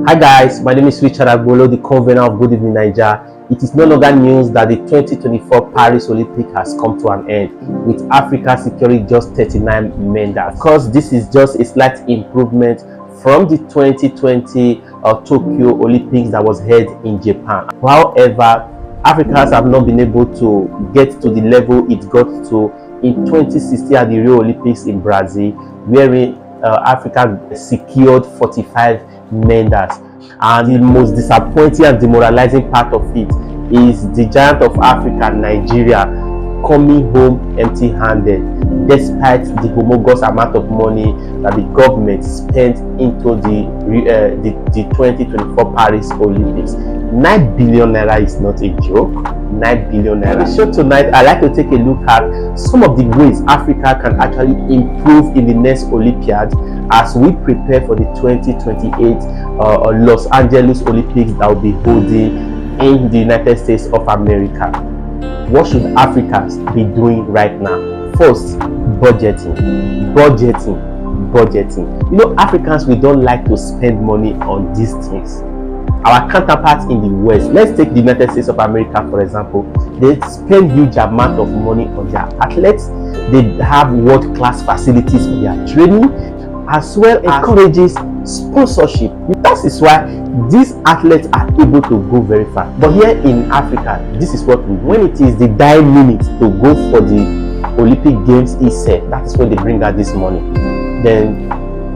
Hi guys, my name is Richard Agbolo, the convener of Good Evening Naija. It is no longer news that the 2024 Paris Olympic has come to an end, with Africa securing just 39 medals. Of course, this is just a slight improvement from the 2020 Tokyo Olympics that was held in Japan. However, Africans have not been able to get to the level it got to in 2016 at the Rio Olympics in Brazil, wherein Africa secured 45 medals. And the most disappointing and demoralizing part of it is the giant of Africa, Nigeria, coming home empty-handed, despite the humongous amount of money that the government spent into the 2024 Paris Olympics. 9 billion naira is not a joke. 9 billion naira. So tonight, I'd like to take a look at some of the ways Africa can actually improve in the next Olympiad as we prepare for the 2028 Los Angeles Olympics that will be holding in the United States of America. What should Africans be doing right now? First, budgeting. You know, Africans, we don't like to spend money on these things. Our counterparts in the West, let's take the United States of America for example, they spend huge amount of money on their athletes. They have world-class facilities for their training, as well as encourages sponsorship. That is why these athletes are able to go very far. But here in Africa, this is what we do. When it is the dying minute to go for the Olympic Games itself, that is when they bring out this money. Then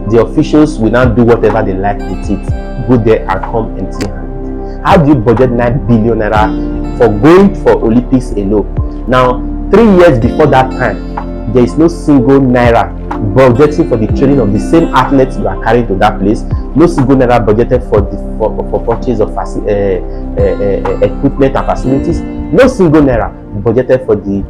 the officials will now do whatever they like with it, go there and come empty-handed. How do you budget 9 billion naira for going for Olympics alone? Now, 3 years before that time, there is no single naira budgeting for the training of the same athletes you are carrying to that place. No single naira budgeted for purchase of equipment and facilities. No single naira budgeted for the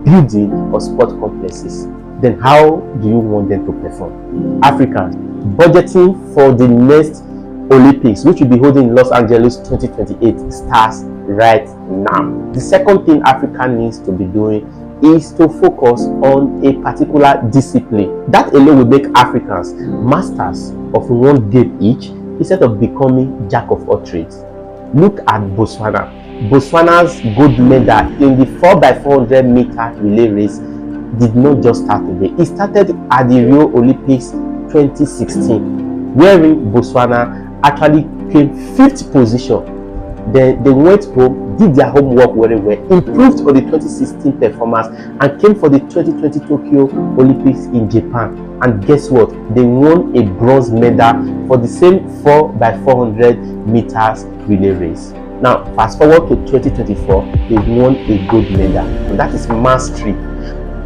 building of sport complexes. Then how do you want them to perform? Africans, budgeting for the next Olympics, which will be holding in Los Angeles 2028, starts right now. The second thing Africa needs to be doing is to focus on a particular discipline. That alone will make Africans masters of one game each, instead of becoming jack of all trades. Look at Botswana. Botswana's gold medal in the 4x400 meter relay race did not just start today. It started at the Rio Olympics 2016, wherein Botswana actually came 5th position. They went home, did their homework very well, improved on the 2016 performance, and came for the 2020 Tokyo Olympics in Japan. And guess what? They won a bronze medal for the same 4x400 meters relay race. Now, fast forward to 2024, they won a gold medal. And that is mastery.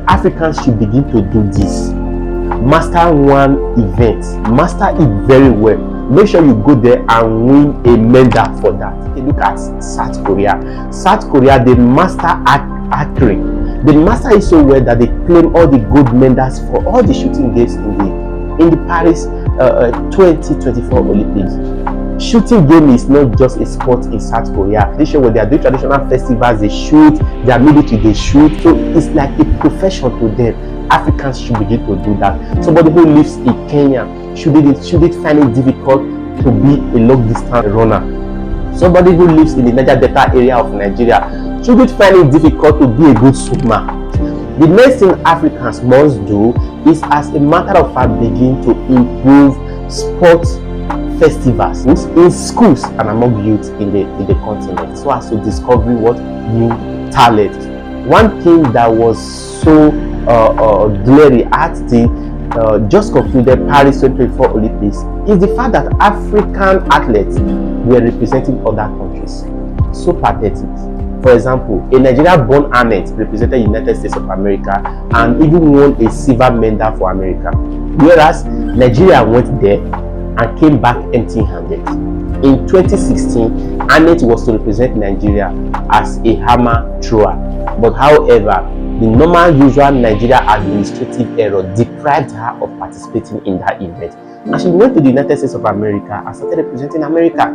Africans should begin to do this. Master one event, master it very well. Make sure you go there and win a medal for that. Take a look at South Korea. South Korea, they master archery. They master it so well that they claim all the gold medals for all the shooting games in the Paris 2024 Olympics. Shooting game is not just a sport in South Korea. They show when they are doing traditional festivals, they shoot, their military, they shoot. So it's like a profession to them. Africans should begin to do that. Somebody who lives in Kenya, should it find it difficult to be a long distance runner? Somebody who lives in the Niger Delta area of Nigeria, should it find it difficult to be a good swimmer? The next thing Africans must do is, as a matter of fact, begin to improve sports festivals in schools and among youth in the continent, so as to discover what new talent. One thing that was so glaring at the just concluded Paris 2024 Olympics is the fact that African athletes were representing other countries. So pathetic. For example, a Nigeria-born athlete represented the United States of America and even won a silver medal for America, whereas Nigeria went there and came back empty-handed. In 2016, Annette was to represent Nigeria as a hammer thrower, but however, the normal usual Nigeria administrative error deprived her of participating in that event, and she went to the United States of America and started representing America.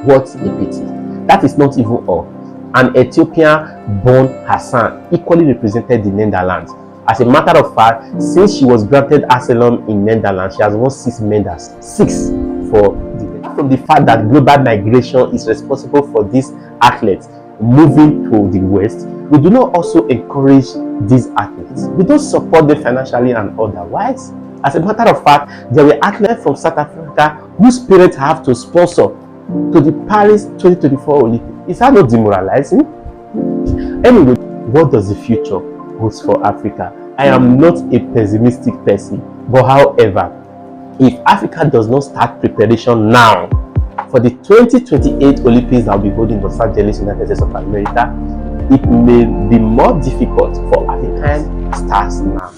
What a pity. That is not even all. An Ethiopian-born Hassan equally represented the Netherlands. As a matter of fact, since she was granted asylum in Netherlands, she has won 6 medals. 6 for the apart from the fact that global migration is responsible for these athletes moving to the West, we do not also encourage these athletes. We don't support them financially and otherwise. As a matter of fact, there were athletes from South Africa whose parents have to sponsor to the Paris 2024 Olympics. Is that not demoralizing? Anyway, what does the future hold for Africa? I am not a pessimistic person, but however, if Africa does not start preparation now for the 2028 Olympics that will be holding in Los Angeles, United States of America, it may be more difficult for African stars now.